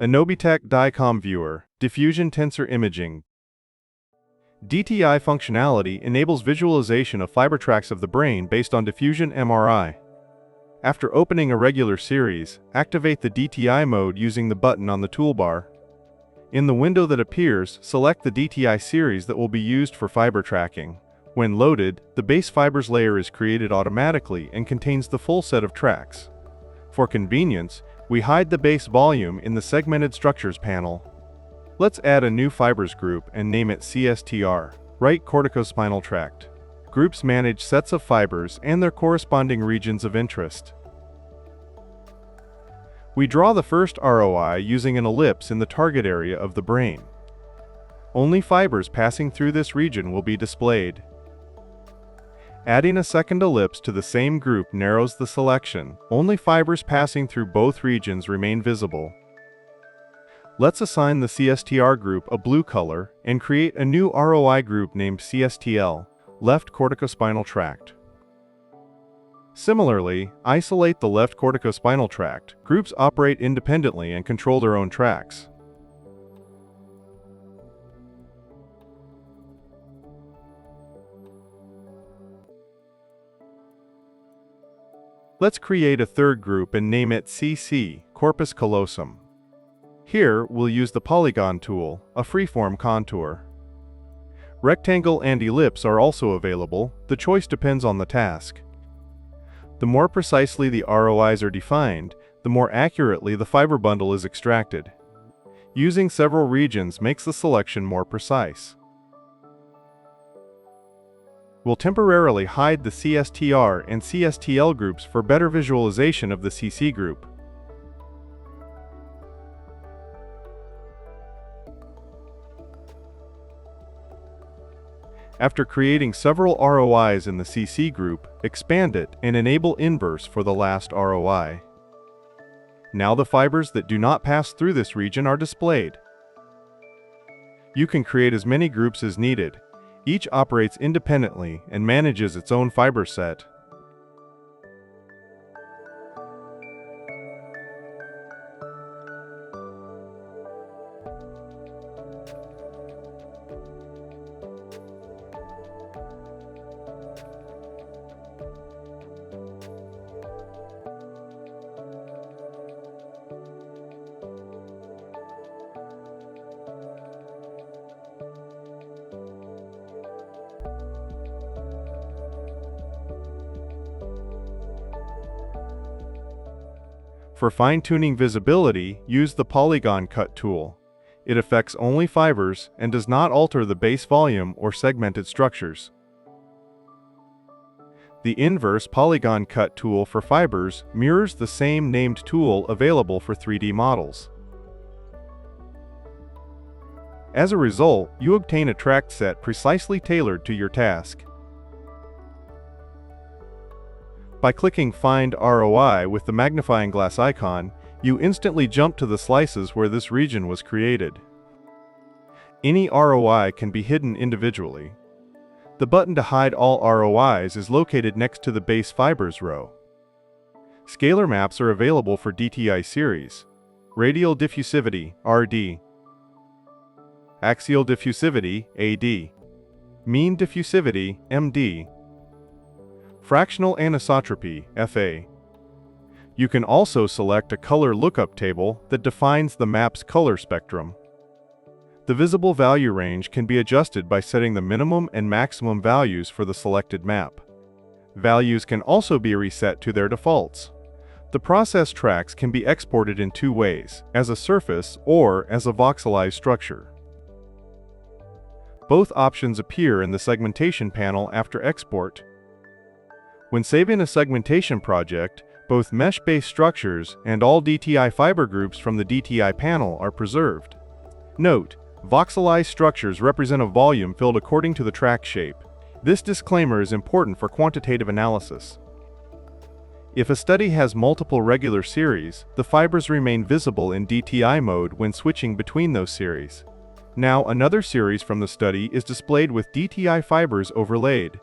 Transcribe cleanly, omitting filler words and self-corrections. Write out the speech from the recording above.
Inobitec DICOM Viewer, Diffusion Tensor Imaging. DTI functionality enables visualization of fiber tracts of the brain based on diffusion MRI. After opening a regular series, activate the DTI mode using the button on the toolbar. In the window that appears, select the DTI series that will be used for fiber tracking. When loaded, the base fibers layer is created automatically and contains the full set of tracts. For convenience, we hide the base volume in the Segmented Structures panel. Let's add a new fibers group and name it CSTR, right corticospinal tract. Groups manage sets of fibers and their corresponding regions of interest. We draw the first ROI using an ellipse in the target area of the brain. Only fibers passing through this region will be displayed. Adding a second ellipse to the same group narrows the selection. Only fibers passing through both regions remain visible. Let's assign the CSTR group a blue color and create a new ROI group named CSTL, left corticospinal tract. Similarly, isolate the left corticospinal tract. Groups operate independently and control their own tracks. Let's create a third group and name it CC, corpus callosum. Here, we'll use the Polygon tool, a freeform contour. Rectangle and ellipse are also available. The choice depends on the task. The more precisely the ROIs are defined, the more accurately the fiber bundle is extracted. Using several regions makes the selection more precise. We'll temporarily hide the CSTR and CSTL groups for better visualization of the CC group. After creating several ROIs in the CC group, expand it and enable inverse for the last ROI. Now the fibers that do not pass through this region are displayed. You can create as many groups as needed. Each operates independently and manages its own fiber set. For fine-tuning visibility, use the Polygon Cut tool. It affects only fibers and does not alter the base volume or segmented structures. The inverse Polygon Cut tool for fibers mirrors the same named tool available for 3D models. As a result, you obtain a tract set precisely tailored to your task. By clicking Find ROI with the magnifying glass icon, you instantly jump to the slices where this region was created. Any ROI can be hidden individually. The button to hide all ROIs is located next to the base fibers row. Scalar maps are available for DTI series. Radial diffusivity, RD. Axial diffusivity, AD. Mean diffusivity, MD. Fractional anisotropy, FA. You can also select a color lookup table that defines the map's color spectrum. The visible value range can be adjusted by setting the minimum and maximum values for the selected map. Values can also be reset to their defaults. The processed tracks can be exported in two ways, as a surface or as a voxelized structure. Both options appear in the segmentation panel after export. When saving a segmentation project, both mesh-based structures and all DTI fiber groups from the DTI panel are preserved. Note, voxelized structures represent a volume filled according to the tract shape. This disclaimer is important for quantitative analysis. If a study has multiple regular series, the fibers remain visible in DTI mode when switching between those series. Now another series from the study is displayed with DTI fibers overlaid.